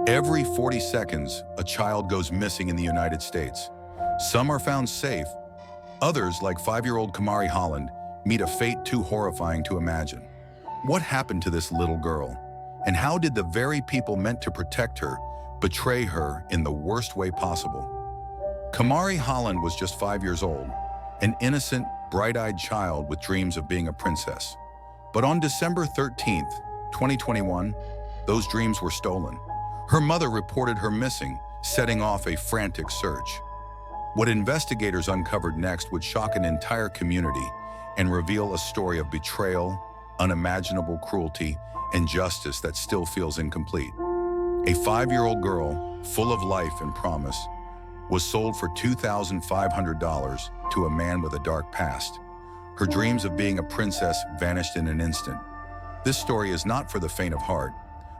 Every 40 seconds, a child goes missing in the United States. Some are found safe. Others, like 5-year-old Kamarie Holland, meet a fate too horrifying to imagine. What happened to this little girl? And how did the very people meant to protect her betray her in the worst way possible? Kamarie Holland was just 5 years old, an innocent, bright-eyed child with dreams of being a princess. But on December 13th, 2021, those dreams were stolen. Her mother reported her missing, setting off a frantic search. What investigators uncovered next would shock an entire community and reveal a story of betrayal, unimaginable cruelty, and justice that still feels incomplete. A 5-year-old girl, full of life and promise, was sold for $2,500 to a man with a dark past. Her dreams of being a princess vanished in an instant. This story is not for the faint of heart,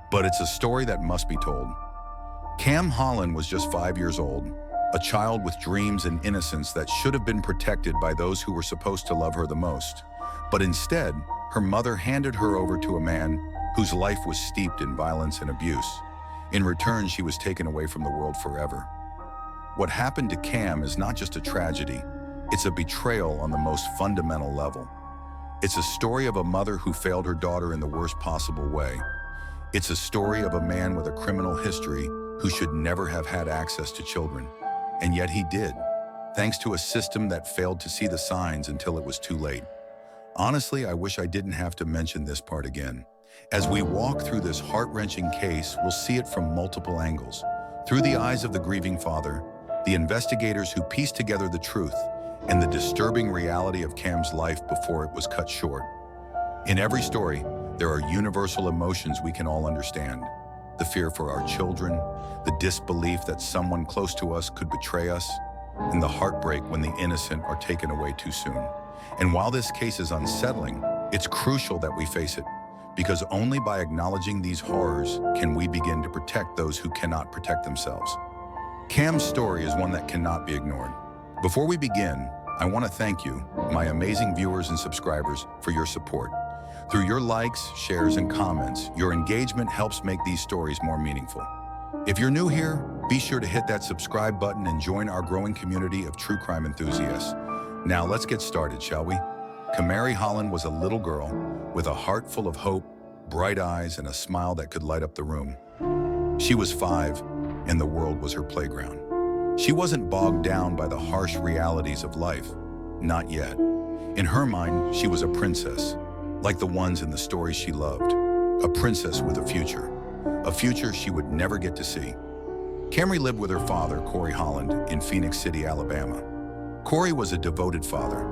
but it's a story that must be told. Kamarie Holland was just 5 years old, a child with dreams and innocence that should have been protected by those who were supposed to love her the most. But instead, her mother handed her over to a man whose life was steeped in violence and abuse. In return, she was taken away from the world forever. What happened to Cam is not just a tragedy, it's a betrayal on the most fundamental level. It's a story of a mother who failed her daughter in the worst possible way. It's a story of a man with a criminal history who should never have had access to children. And yet he did, thanks to a system that failed to see the signs until it was too late. Honestly, I wish I didn't have to mention this part again. As we walk through this heart-wrenching case, we'll see it from multiple angles. Through the eyes of the grieving father, the investigators who pieced together the truth, and the disturbing reality of Cam's life before it was cut short. In every story, there are universal emotions we can all understand. The fear for our children, the disbelief that someone close to us could betray us, and the heartbreak when the innocent are taken away too soon. And while this case is unsettling, it's crucial that we face it, because only by acknowledging these horrors can we begin to protect those who cannot protect themselves. Cam's story is one that cannot be ignored. Before we begin, I want to thank you, my amazing viewers and subscribers, for your support. Through your likes, shares, and comments, your engagement helps make these stories more meaningful. If you're new here, be sure to hit that subscribe button and join our growing community of true crime enthusiasts. Now let's get started, shall we? Kamarie Holland was a little girl with a heart full of hope, bright eyes, and a smile that could light up the room. She was 5, and the world was her playground. She wasn't bogged down by the harsh realities of life. Not yet. In her mind, she was a princess, like the ones in the stories she loved. A princess with a future she would never get to see. Kamarie lived with her father, Kamarie Holland, in Phoenix City, Alabama. Kamarie was a devoted father,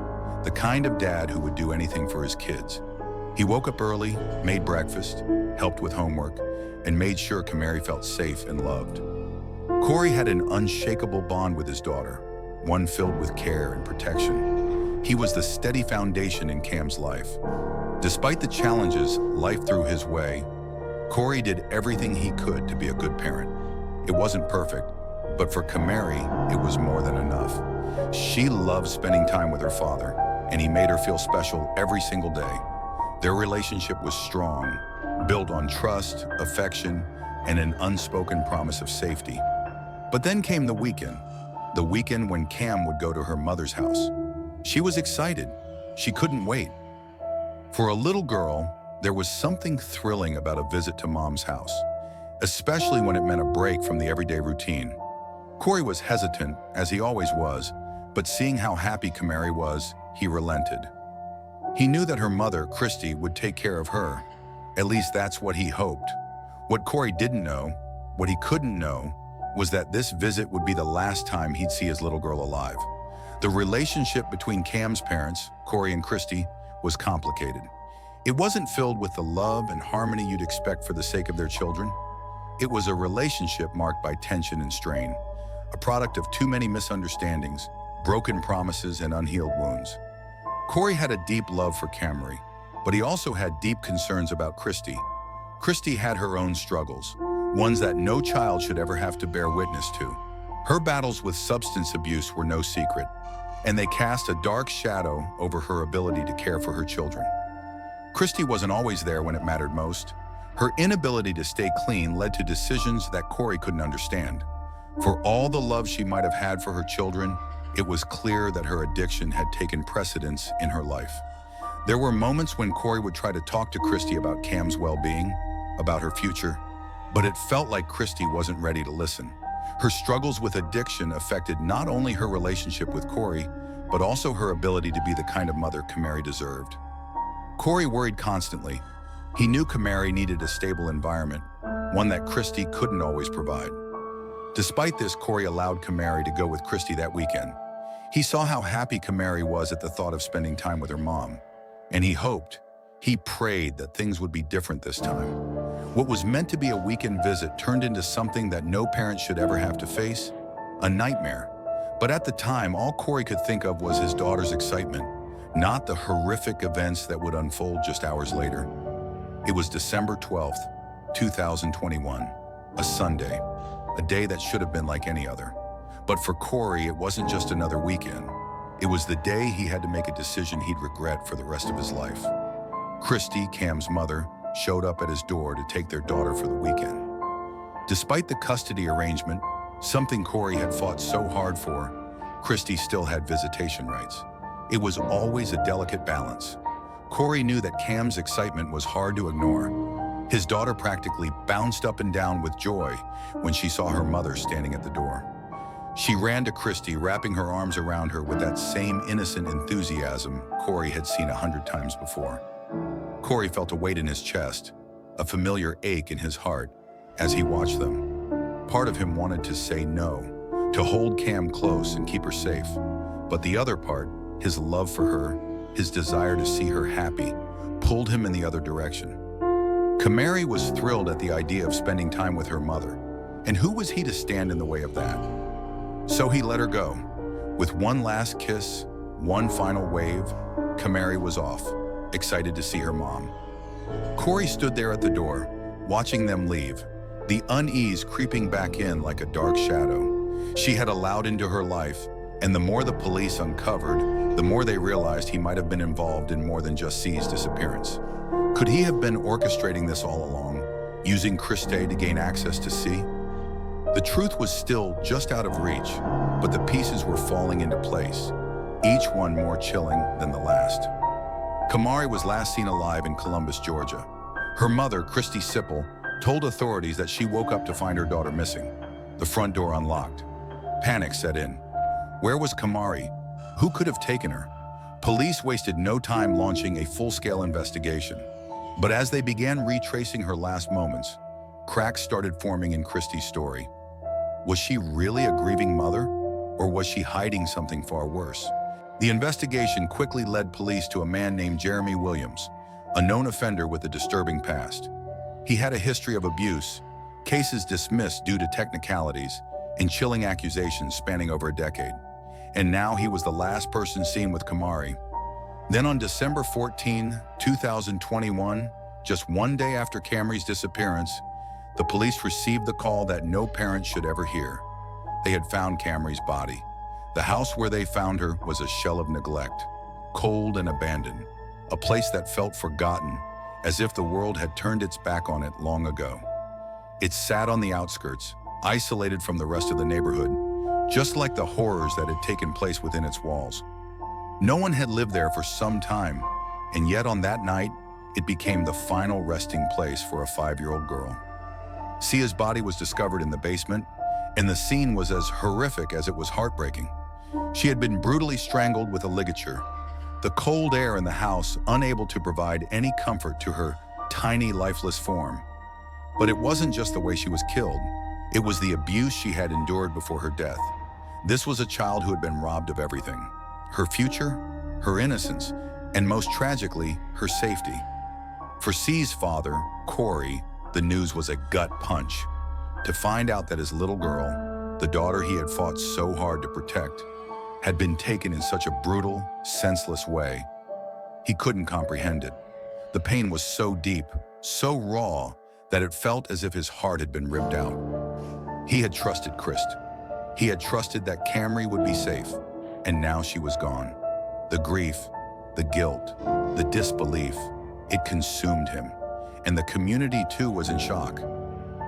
the kind of dad who would do anything for his kids. He woke up early, made breakfast, helped with homework, and made sure Kamarie felt safe and loved. Kamarie had an unshakable bond with his daughter, one filled with care and protection. He was the steady foundation in Cam's life. Despite the challenges life threw his way, Kamarie did everything he could to be a good parent. It wasn't perfect, but for Kamarie, it was more than enough. She loved spending time with her father, and he made her feel special every single day. Their relationship was strong, built on trust, affection, and an unspoken promise of safety. But then came the weekend when Cam would go to her mother's house. She was excited. She couldn't wait. For a little girl, there was something thrilling about a visit to Mom's house, especially when it meant a break from the everyday routine. Kamarie was hesitant, as he always was, but seeing how happy Kamarie was, he relented. He knew that her mother, Christy, would take care of her. At least that's what he hoped. What Kamarie didn't know, what he couldn't know, was that this visit would be the last time he'd see his little girl alive. The relationship between Cam's parents, Kamarie and Christy, was complicated. It wasn't filled with the love and harmony you'd expect for the sake of their children. It was a relationship marked by tension and strain, a product of too many misunderstandings, broken promises, and unhealed wounds. Kamarie had a deep love for Kamarie, but he also had deep concerns about Christy. Christy had her own struggles, ones that no child should ever have to bear witness to. Her battles with substance abuse were no secret, and they cast a dark shadow over her ability to care for her children. Christy wasn't always there when it mattered most. Her inability to stay clean led to decisions that Corey couldn't understand. For all the love she might have had for her children, it was clear that her addiction had taken precedence in her life. There were moments when Corey would try to talk to Christy about Cam's well-being, about her future, but it felt like Christy wasn't ready to listen. Her struggles with addiction affected not only her relationship with Corey, but also her ability to be the kind of mother Kamarie deserved. Corey worried constantly. He knew Kamarie needed a stable environment, one that Christy couldn't always provide. Despite this, Corey allowed Kamarie to go with Christy that weekend. He saw how happy Kamarie was at the thought of spending time with her mom, and he prayed that things would be different this time. What was meant to be a weekend visit turned into something that no parent should ever have to face, a nightmare. But at the time, all Corey could think of was his daughter's excitement, not the horrific events that would unfold just hours later. It was December 12th, 2021, a Sunday, a day that should have been like any other. But for Corey, it wasn't just another weekend. It was the day he had to make a decision he'd regret for the rest of his life. Christy, Cam's mother, showed up at his door to take their daughter for the weekend. Despite the custody arrangement, something Corey had fought so hard for, Christy still had visitation rights. It was always a delicate balance. Corey knew that Cam's excitement was hard to ignore. His daughter practically bounced up and down with joy when she saw her mother standing at the door. She ran to Christy, wrapping her arms around her with that same innocent enthusiasm Corey had seen 100 times before. Corey felt a weight in his chest, a familiar ache in his heart, as he watched them. Part of him wanted to say no, to hold Cam close and keep her safe. But the other part, his love for her, his desire to see her happy, pulled him in the other direction. Kamarie was thrilled at the idea of spending time with her mother, and who was he to stand in the way of that? So he let her go. With one last kiss, one final wave, Kamarie was off, excited to see her mom. Corey stood there at the door, watching them leave, the unease creeping back in like a dark shadow. She had allowed into her life, and the more the police uncovered, the more they realized he might have been involved in more than just C's disappearance. Could he have been orchestrating this all along, using Christy to gain access to C? The truth was still just out of reach, but the pieces were falling into place, each one more chilling than the last. Kamarie was last seen alive in Columbus, Georgia. Her mother, Christy Sipple, told authorities that she woke up to find her daughter missing, the front door unlocked. Panic set in. Where was Kamarie? Who could have taken her? Police wasted no time launching a full-scale investigation. But as they began retracing her last moments, cracks started forming in Christy's story. Was she really a grieving mother, or was she hiding something far worse? The investigation quickly led police to a man named Jeremy Williams, a known offender with a disturbing past. He had a history of abuse, cases dismissed due to technicalities, and chilling accusations spanning over a decade. And now he was the last person seen with Kamarie. Then on December 14, 2021, just one day after Kamarie's disappearance, the police received the call that no parent should ever hear. They had found Kamarie's body. The house where they found her was a shell of neglect, cold and abandoned, a place that felt forgotten, as if the world had turned its back on it long ago. It sat on the outskirts, isolated from the rest of the neighborhood, just like the horrors that had taken place within its walls. No one had lived there for some time, and yet on that night, it became the final resting place for a 5-year-old girl. Sia's body was discovered in the basement, and the scene was as horrific as it was heartbreaking. She had been brutally strangled with a ligature, the cold air in the house unable to provide any comfort to her tiny, lifeless form. But it wasn't just the way she was killed. It was the abuse she had endured before her death. This was a child who had been robbed of everything: her future, her innocence, and most tragically, her safety. For C's father, Corey, the news was a gut punch. To find out that his little girl, the daughter he had fought so hard to protect, had been taken in such a brutal, senseless way, he couldn't comprehend it. The pain was so deep, so raw, that it felt as if his heart had been ripped out. He had trusted Christ. He had trusted that Kamarie would be safe, and now she was gone. The grief, the guilt, the disbelief, it consumed him. and the community too was in shock.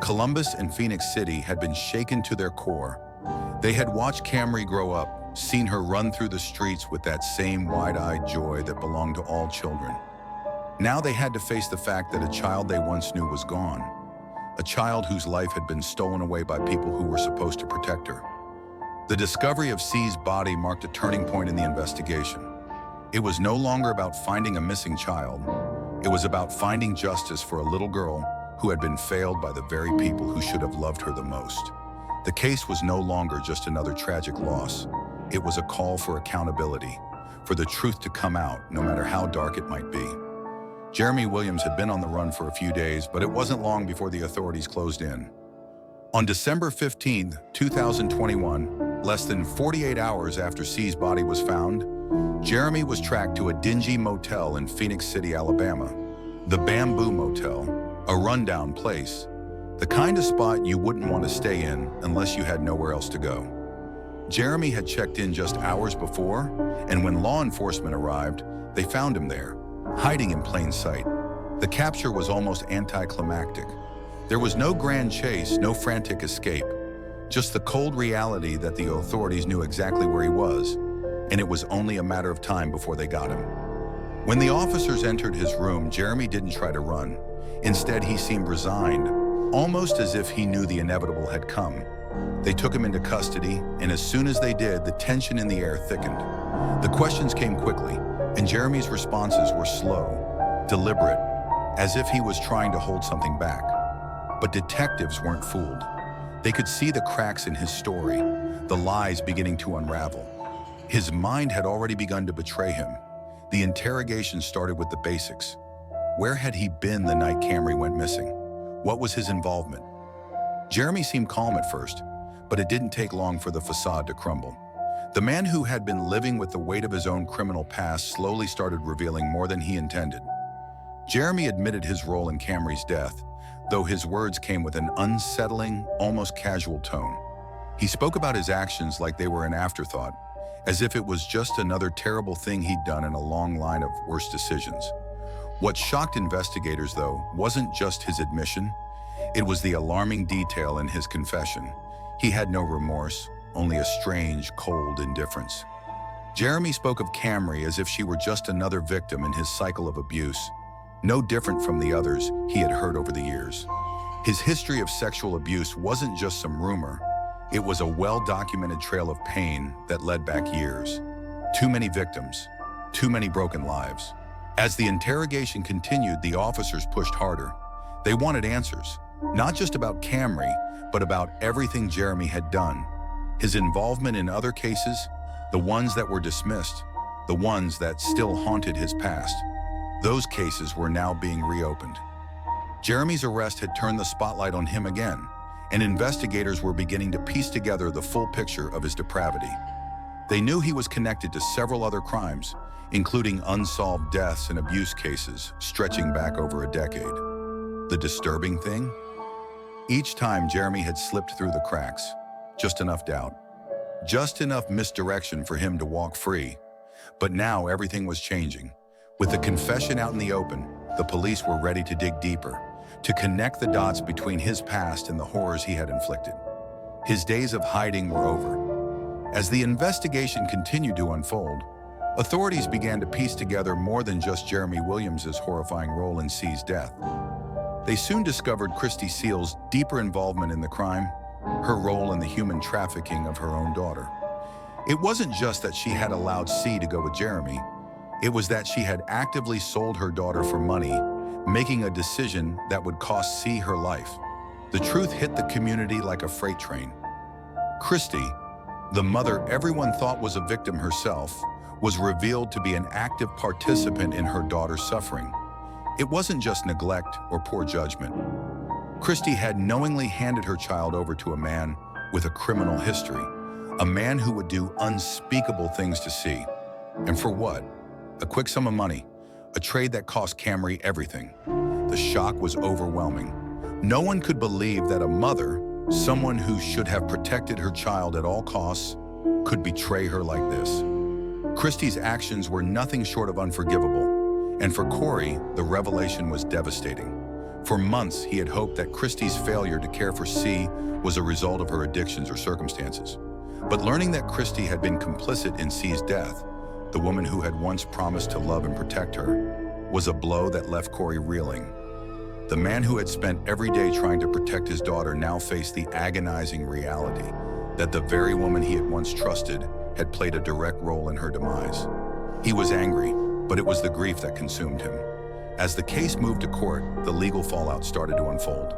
Columbus and Phoenix City had been shaken to their core. They had watched Kamarie grow up, seen her run through the streets with that same wide-eyed joy that belonged to all children. Now they had to face the fact that a child they once knew was gone, a child whose life had been stolen away by people who were supposed to protect her. The discovery of C's body marked a turning point in the investigation. It was no longer about finding a missing child. It was about finding justice for a little girl who had been failed by the very people who should have loved her the most. The case was no longer just another tragic loss. It was a call for accountability, for the truth to come out, no matter how dark it might be. Jeremy Williams had been on the run for a few days, but it wasn't long before the authorities closed in. On December 15, 2021, less than 48 hours after C's body was found, Jeremy was tracked to a dingy motel in Phoenix City, Alabama. The Bamboo Motel, a rundown place, the kind of spot you wouldn't want to stay in unless you had nowhere else to go. Jeremy had checked in just hours before, and when law enforcement arrived, they found him there, hiding in plain sight. The capture was almost anticlimactic. There was no grand chase, no frantic escape, just the cold reality that the authorities knew exactly where he was, and it was only a matter of time before they got him. When the officers entered his room, Jeremy didn't try to run. Instead, he seemed resigned, almost as if he knew the inevitable had come. They took him into custody, and as soon as they did, the tension in the air thickened. The questions came quickly, and Jeremy's responses were slow, deliberate, as if he was trying to hold something back. But detectives weren't fooled. They could see the cracks in his story, the lies beginning to unravel. His mind had already begun to betray him. The interrogation started with the basics. Where had he been the night Kamarie went missing? What was his involvement? Jeremy seemed calm at first, but it didn't take long for the facade to crumble. The man who had been living with the weight of his own criminal past slowly started revealing more than he intended. Jeremy admitted his role in Kamarie's death, though his words came with an unsettling, almost casual tone. He spoke about his actions like they were an afterthought, as if it was just another terrible thing he'd done in a long line of worse decisions. What shocked investigators, though, wasn't just his admission. It was the alarming detail in his confession. He had no remorse, only a strange, cold indifference. Jeremy spoke of Kamarie as if she were just another victim in his cycle of abuse, no different from the others he had heard over the years. His history of sexual abuse wasn't just some rumor. It was a well-documented trail of pain that led back years. Too many victims, too many broken lives. As the interrogation continued, the officers pushed harder. They wanted answers, not just about Kamarie, but about everything Jeremy had done. His involvement in other cases, the ones that were dismissed, the ones that still haunted his past. Those cases were now being reopened. Jeremy's arrest had turned the spotlight on him again, and investigators were beginning to piece together the full picture of his depravity. They knew he was connected to several other crimes, including unsolved deaths and abuse cases stretching back over a decade. The disturbing thing? Each time Jeremy had slipped through the cracks, just enough doubt, just enough misdirection for him to walk free. But now everything was changing. With the confession out in the open, the police were ready to dig deeper, to connect the dots between his past and the horrors he had inflicted. His days of hiding were over. As the investigation continued to unfold, authorities began to piece together more than just Jeremy Williams' horrifying role in C's death. They soon discovered Christy Seal's deeper involvement in the crime, her role in the human trafficking of her own daughter. It wasn't just that she had allowed C to go with Jeremy. It was that she had actively sold her daughter for money, making a decision that would cost C her life. The truth hit the community like a freight train. Christy, the mother everyone thought was a victim herself, was revealed to be an active participant in her daughter's suffering. It wasn't just neglect or poor judgment. Christy had knowingly handed her child over to a man with a criminal history, a man who would do unspeakable things to C. And for what? A quick sum of money, a trade that cost Kamarie everything. The shock was overwhelming. No one could believe that a mother, someone who should have protected her child at all costs, could betray her like this. Christy's actions were nothing short of unforgivable, and for Corey, the revelation was devastating. For months, he had hoped that Christie's failure to care for C was a result of her addictions or circumstances. But learning that Christie had been complicit in C's death, the woman who had once promised to love and protect her, was a blow that left Corey reeling. The man who had spent every day trying to protect his daughter now faced the agonizing reality that the very woman he had once trusted had played a direct role in her demise. He was angry, but it was the grief that consumed him. As the case moved to court, the legal fallout started to unfold.